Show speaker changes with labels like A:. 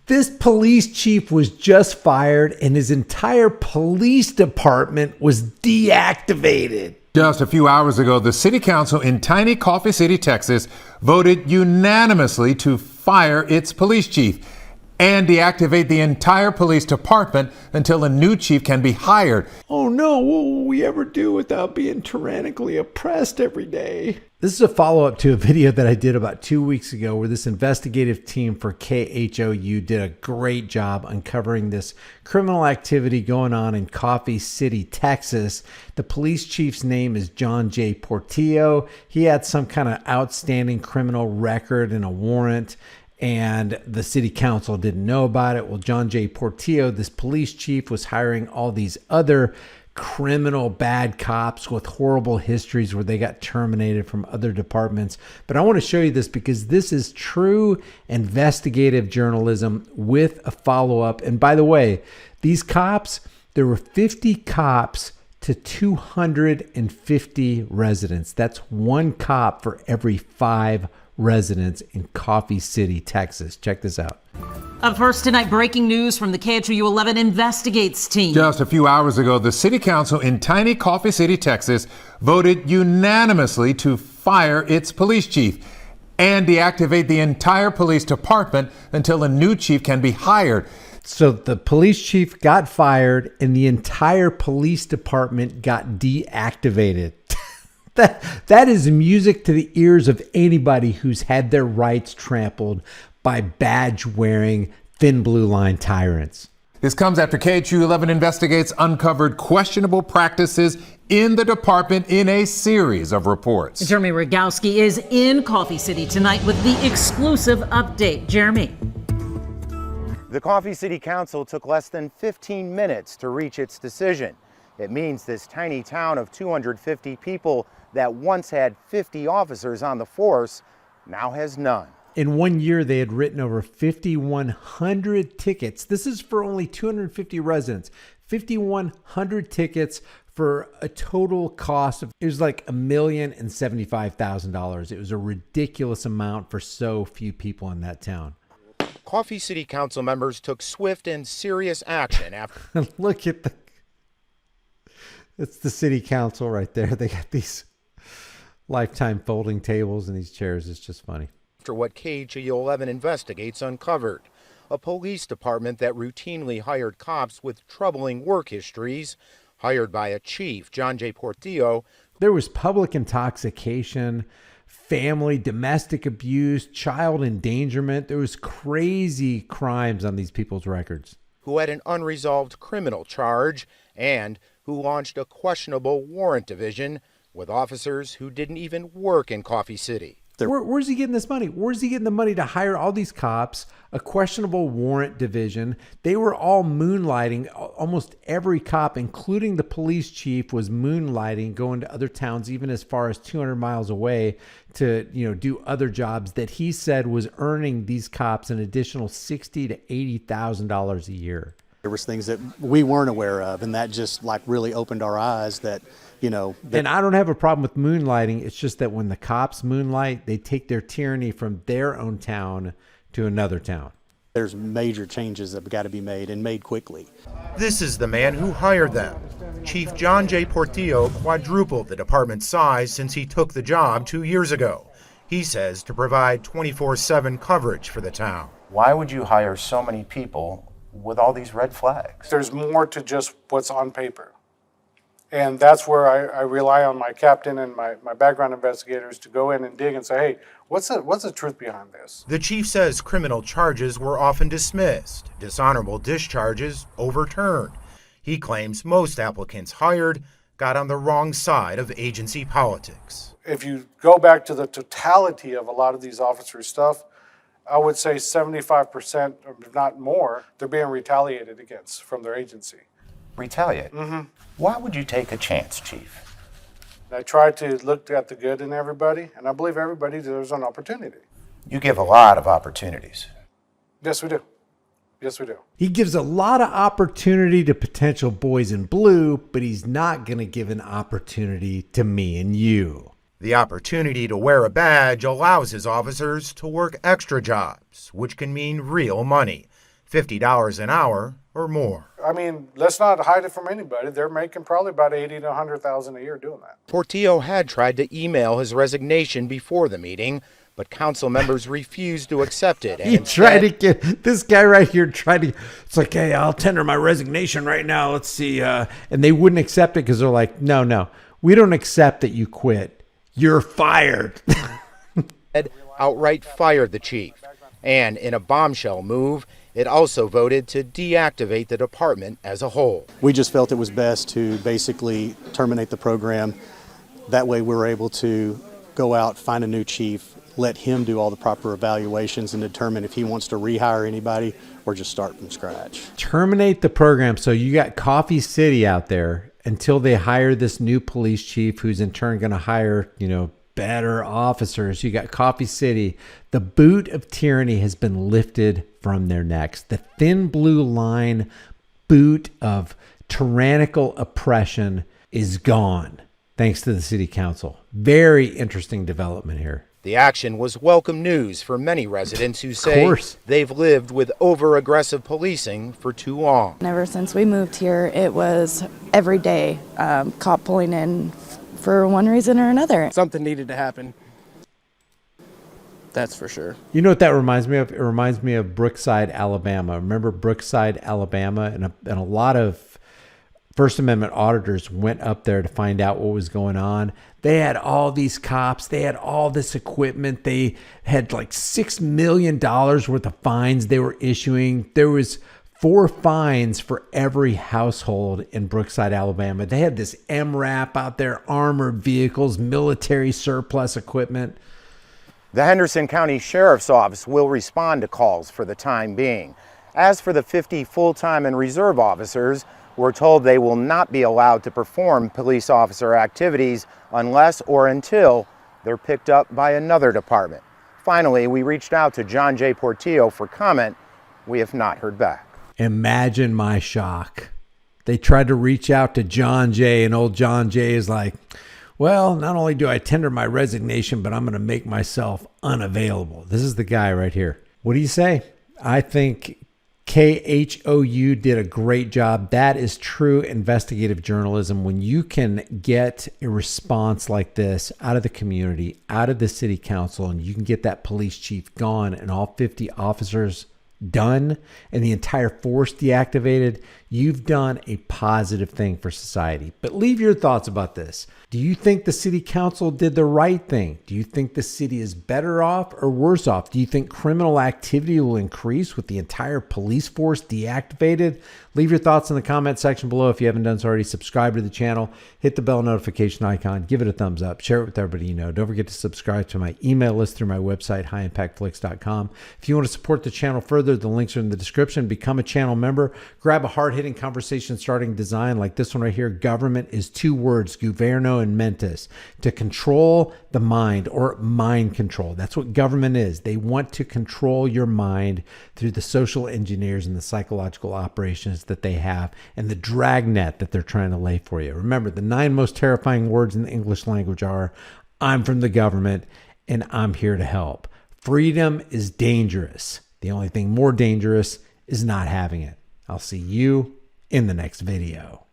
A: This police chief was just fired and his entire police department was deactivated.
B: Just a few hours ago, the city council in tiny Coffee City, Texas, voted unanimously to fire its police chief and deactivate the entire police department until a new chief can be hired.
A: Oh no, what will we ever do without being tyrannically oppressed every day? This is a follow-up to a video that I did about 2 weeks ago where this investigative team for KHOU did a great job uncovering this criminal activity going on in Coffee City, Texas. The police chief's name is John J. Portillo. He had some kind of outstanding criminal record and a warrant, and the city council didn't know about it. Well, John J. Portillo, this police chief, was hiring all these other criminal bad cops with horrible histories where they got terminated from other departments. But I want to show you this because this is true investigative journalism with a follow-up. And by the way, these cops, there were 50 cops to 250 residents. That's one cop for every 5 residents in Coffee City, Texas. Check this out.
C: Up first tonight, breaking news from the KHOU 11 Investigates team.
B: Just a few hours ago, the city council in tiny Coffee City, Texas, voted unanimously to fire its police chief and deactivate the entire police department until a new chief can be hired.
A: So the police chief got fired and the entire police department got deactivated. That is music to the ears of anybody who's had their rights trampled by badge-wearing, thin blue line tyrants.
B: This comes after KHOU 11 Investigates uncovered questionable practices in the department in a series of reports.
C: Jeremy Rogowski is in Coffee City tonight with the exclusive update. Jeremy.
D: The Coffee City Council took less than 15 minutes to reach its decision. It means this tiny town of 250 people that once had 50 officers on the force now has none.
A: In 1 year, they had written over 5,100 tickets. This is for only 250 residents. 5,100 tickets for a total cost of, it was like $1,075,000. It was a ridiculous amount for so few people in that town.
D: Coffee City Council members took swift and serious action after.
A: Look at it's the city council right there. They got these lifetime folding tables and these chairs. It's just funny.
D: After what KHOU 11 Investigates uncovered, a police department that routinely hired cops with troubling work histories, hired by a chief, John J. Portillo.
A: There was public intoxication, family, domestic abuse, child endangerment. There was crazy crimes on these people's records.
D: Who had an unresolved criminal charge and who launched a questionable warrant division with officers who didn't even work in Coffee City.
A: Where's he getting this money? Where's he getting the money to hire all these cops, a questionable warrant division? They were all moonlighting. Almost every cop, including the police chief, was moonlighting, going to other towns, even as far as 200 miles away to, do other jobs that he said was earning these cops an additional $60,000 to $80,000 a year.
E: There was things that we weren't aware of, and that just really opened our eyes that,
A: And I don't have a problem with moonlighting. It's just that when the cops moonlight, they take their tyranny from their own town to another town.
E: There's major changes that have got to be made and made quickly.
D: This is the man who hired them. Chief John J. Portillo quadrupled the department's size since he took the job 2 years ago. He says to provide 24/7 coverage for the town. Why would you hire so many people with all these red flags?
F: There's more to just what's on paper. And that's where I rely on my captain and my background investigators to go in and dig and say, hey, what's the truth behind this?
D: The chief says criminal charges were often dismissed, dishonorable discharges overturned. He claims most applicants hired got on the wrong side of agency politics.
F: If you go back to the totality of a lot of these officers' stuff, I would say 75%, or if not more, they're being retaliated against from their agency.
D: Retaliate? Mm-hmm. Why would you take a chance, Chief?
F: I try to look at the good in everybody, and I believe everybody deserves an opportunity.
D: You give a lot of opportunities.
F: Yes, we do. Yes, we do.
A: He gives a lot of opportunity to potential boys in blue, but he's not going to give an opportunity to me and you.
D: The opportunity to wear a badge allows his officers to work extra jobs, which can mean real money. $50 an hour or more.
F: I mean, let's not hide it from anybody. They're making probably about 80 to 100,000 a year doing that.
G: Portillo had tried to email his resignation before the meeting, but council members refused to accept it. And
A: He tried to get this guy right here. It's like, hey, I'll tender my resignation right now. Let's see. And they wouldn't accept it because they're like, no, we don't accept that you quit. You're fired.
G: outright fired the chief. And in a bombshell move, it also voted to deactivate the department as a whole.
E: We just felt it was best to basically terminate the program. That way we were able to go out, find a new chief, let him do all the proper evaluations and determine if he wants to rehire anybody or just start from scratch.
A: Terminate the program. So you got Coffee City out there until they hire this new police chief, who's in turn going to hire, better officers. You got Coffee City. The boot of tyranny has been lifted from their necks. The thin blue line boot of tyrannical oppression is gone, thanks to the city council. Very interesting development here.
G: The action was welcome news for many residents who say they've lived with over-aggressive policing for too long.
H: Ever since we moved here, it was every day cop pulling in for one reason or another.
I: Something needed to happen. That's for sure.
A: You know what that reminds me of? It reminds me of Brookside, Alabama. Remember Brookside, Alabama? And a lot of First Amendment auditors went up there to find out what was going on. They had all these cops. They had all this equipment. They had like $6 million worth of fines they were issuing. There was 4 fines for every household in Brookside, Alabama. They had this MRAP out there, armored vehicles, military surplus equipment.
G: The Henderson County Sheriff's Office will respond to calls for the time being. As for the 50 full-time and reserve officers, we're told they will not be allowed to perform police officer activities unless or until they're picked up by another department. Finally, we reached out to John J. Portillo for comment. We have not heard back.
A: Imagine my shock. They tried to reach out to John Jay, and old John Jay is like, well, not only do I tender my resignation, but I'm going to make myself unavailable. This is the guy right here. What do you say? I think KHOU did a great job. That is true investigative journalism. When you can get a response like this out of the community, out of the city council, and you can get that police chief gone and all 50 officers done and the entire force deactivated, you've done a positive thing for society. But leave your thoughts about this. Do you think the city council did the right thing? Do you think the city is better off or worse off? Do you think criminal activity will increase with the entire police force deactivated? Leave your thoughts in the comment section below. If you haven't done so already, subscribe to the channel, hit the bell notification icon, give it a thumbs up, share it with everybody you know. Don't forget to subscribe to my email list through my website, highimpactflix.com. If you want to support the channel further, the links are in the description. Become a channel member. Grab a hard-hitting conversation starting design like this one right here. Government is 2 words, governo and mentis, to control the mind, or mind control. That's what government is. They want to control your mind through the social engineers and the psychological operations that they have and the dragnet that they're trying to lay for you. Remember, the 9 most terrifying words in the English language are, I'm from the government and I'm here to help. Freedom is dangerous. The only thing more dangerous is not having it. I'll see you in the next video.